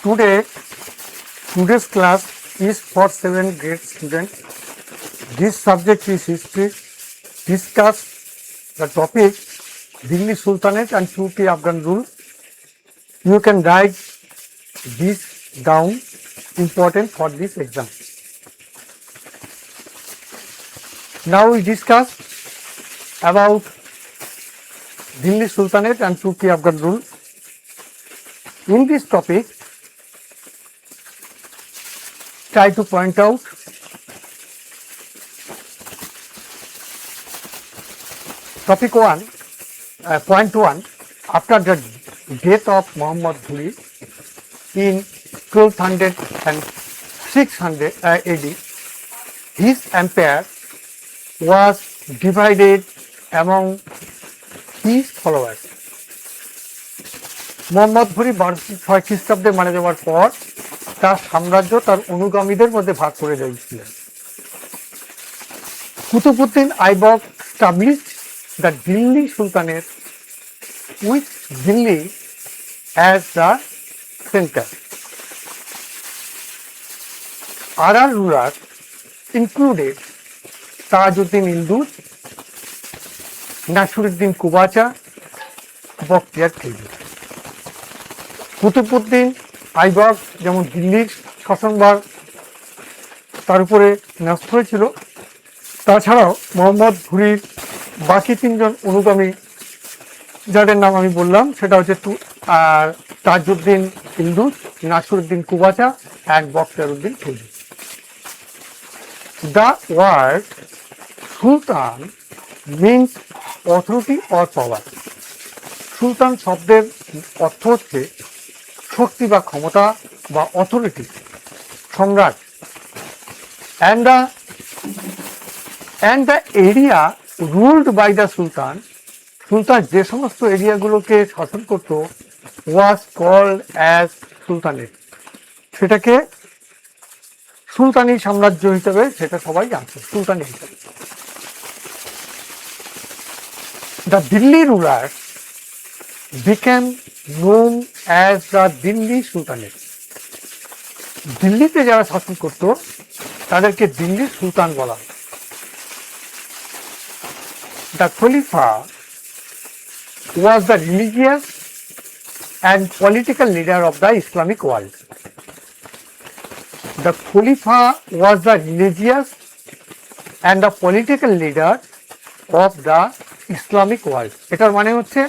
Today's class is for 7th grade students. This subject is history. Discuss the topic Delhi Sultanate and Turkey Afghan rule. You can write this down, important for this exam. Now we discuss about Delhi Sultanate and Turkey Afghan rule. In this topic, try to point out topic 1, point 1. After the death of Muhammad Ghuri in 1200 and 600 AD, his empire was divided among his followers. Mohammad ঘুরি 1206 খ্রিস্টাব্দে মারা যাওয়ার পর তার সাম্রাজ্য তার অনুগামীদের মধ্যে ভাগ করে দিয়েছিলেন। Qutbuddin Aibak established the Delhi Sultanate with Delhi as the center. Other rulers included Tajuddin Indus, Nasiruddin Kubacha, Bokhtiyar Khilji. Qutbuddin Aibak যেমন দিল্লির শাসনভার তার উপরে ন্যস্ত হয়েছিল, তাছাড়াও মোহাম্মদ ঘুরির বাকি 3জন অনুগামী যাদের নাম আমি বললাম সেটা হচ্ছে তাজউদ্দিন ইন্দুস, Nasiruddin Qubacha and Bakhtiyaruddin Khilji. The word sultan means authority or power. সুলতান শব্দের অর্থ হচ্ছে শক্তি বা ক্ষমতা বা অথরিটি, সম্রাট। and the area ruled by the sultan, সুলতান যে সমস্ত এরিয়াগুলোকে শাসন করত was called as sultanate, সেটাকে সুলতানি সাম্রাজ্য হিসেবে সেটা সবাই জানত, সুলতানি হিসেবে। The Delhi rulers became known as the Delhi Sultanate. দিল্লিতে যারা শাসন করত তাদেরকে দিল্লির সুলতান বলা হয়। The Khalifa was the religious and political leader of the Islamic world. The Khalifa was the religious and the political leader of the Islamic world. এটার মানে হচ্ছে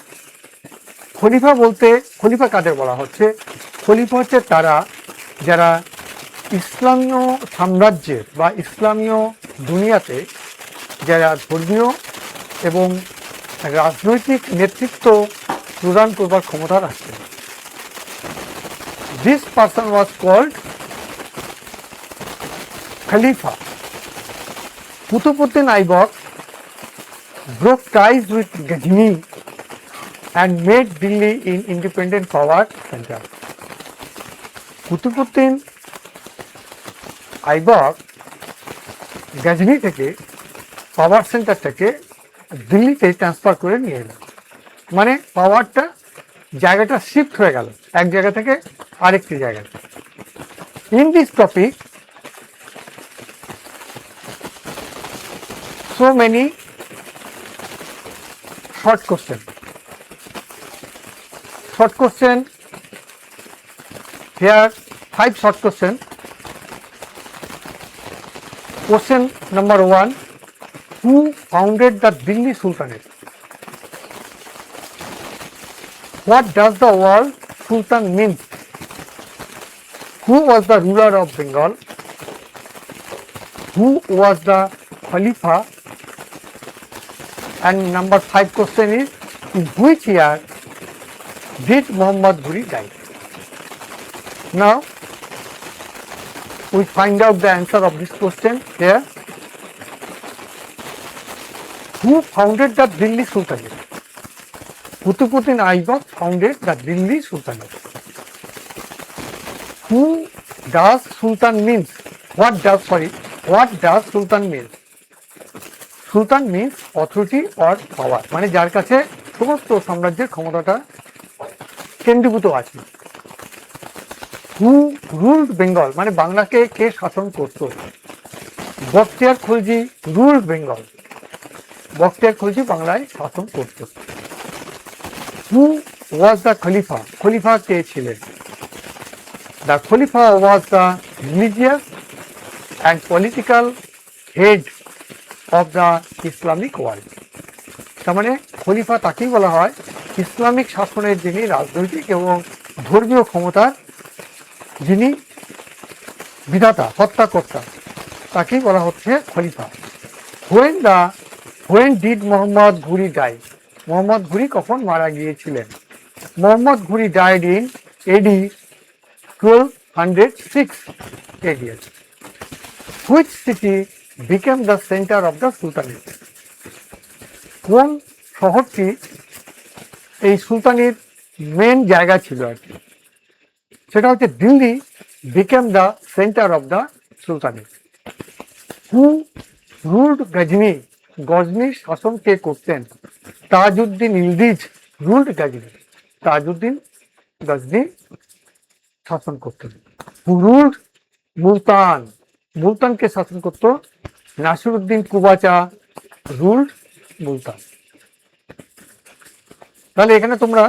খলিফা বলতে খলিফা কাদের বলা হচ্ছে? খলিফা হচ্ছে তারা যারা ইসলামীয় সাম্রাজ্যের বা ইসলামীয় দুনিয়াতে যারা ধর্মীয় এবং রাজনৈতিক নেতৃত্ব প্রদান করবার ক্ষমতা রাখতেন। This person was called Khalifa. Qutbuddin Aibak broke ties with Ghazni and made Delhi an independent power center. Qutbuddin Aibak Ghazni থেকে পাওয়ার সেন্টারটাকে দিল্লিতে ট্রান্সফার করে নিয়ে এলেন, মানে পাওয়ারটা জায়গাটা শিফট হয়ে গেল এক জায়গা থেকে আরেকটি জায়গাতে। In this topic so many short question. Here 5 short question. Question number 1, who founded the Delhi Sultanate? What does the word Sultan mean? Who was the ruler of Bengal? Who was the Khalifa? And number 5 question is, in which year did Muhammad Ghuri die? Now we find out the answer of this question here. Who founded the Delhi Sultanate? Kutubuddin Aibak founded the Delhi Sultanate. Who does Sultan means? What does Sultan mean? Sultan means authority or power, মানে যার কাছে সমস্ত সাম্রাজ্যের ক্ষমতাটা কেন্দ্রীভূত আছে। হু ruled Bengal, মানে বাংলাকে কে শাসন করতো? বখতিয়ার খলজি রুলড বেঙ্গল, বখতিয়ার খলজি বাংলায় শাসন করতো। হু ওয়াজ দ্য খলিফা, খলিফা কে ছিলেন? The Khalifa was the religious and political head of the Islamic world. তার মানে খলিফা তাকেই বলা হয় ইসলামিক শাসনের যিনি রাজনৈতিক এবং ধর্মীয় ক্ষমতার যিনি বিধাতা, হত্যাকর্তা, তাকেই বলা হচ্ছে খলিফা। হোয়েন ডিড মোহাম্মদ ঘুরি ডাই, মোহাম্মদ ঘুরি কখন মারা গিয়েছিলেন? Mohammad Ghori died in AD 1206 AD. Which city became the center of the Sultanate? কোন শহরটি এই সুলতানের মেন জায়গা ছিল আর কি? সেটা হচ্ছে Delhi became the centre of the sultanate. Who ruled Ghazni, গজনির শাসন কে করতেন? তাজউদ্দিন ইলদিজ রুলড গজনি, তাজউদ্দিন গজনি শাসন করতেন। হু রুলড মুলতান, মুলতানকে শাসন করত নাসিরউদ্দিন কুবাচা রুলড মুলতান। তাহলে এখানে তোমরা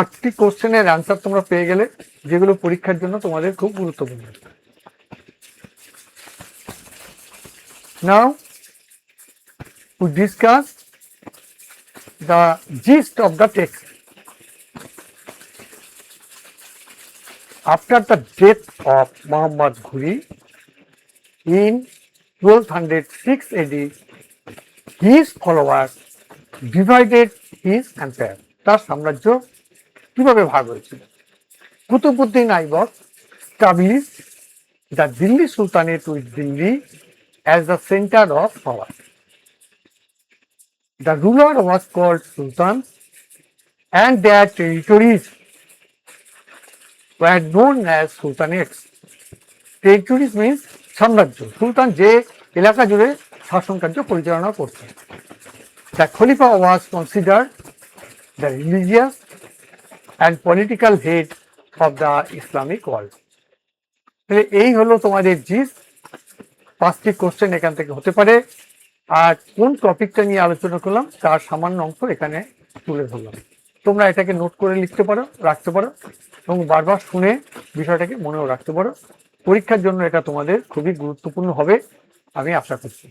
8টি কোশ্চেনের অ্যান্সার তোমরা পেয়ে গেলে, যেগুলো পরীক্ষার জন্য তোমাদের খুব গুরুত্বপূর্ণ। Now we discuss the gist of the text. After the death of Muhammad Ghuri in 1206 AD, his followers divided his empire. তার সাম্রাজ্য কিভাবে ভাগ হয়েছিল? Qutbuddin Aibak established the Delhi Sultanate with Delhi as the center of power. The ruler was called Sultan and their territories were known as Sultanates. Territories means সাম্রাজ্য, সুলতান যে এলাকা জুড়ে শাসন কার্য পরিচালনা করতেন। The Khalifa was considered the religious and political head of the Islamic world. এই হলো তোমাদের জিস। 5টি কোশ্চেন এখান থেকে হতে পারে, আর কোন টপিকটা নিয়ে আলোচনা করলাম তার সামান্য অংশ এখানে তুলে ধরলাম। তোমরা এটাকে নোট করে লিখতে পারো, রাখতে পারো, এবং বারবার শুনে বিষয়টাকে মনেও রাখতে পারো। পরীক্ষার জন্য এটা তোমাদের খুবই গুরুত্বপূর্ণ হবে আমি আশা করছি।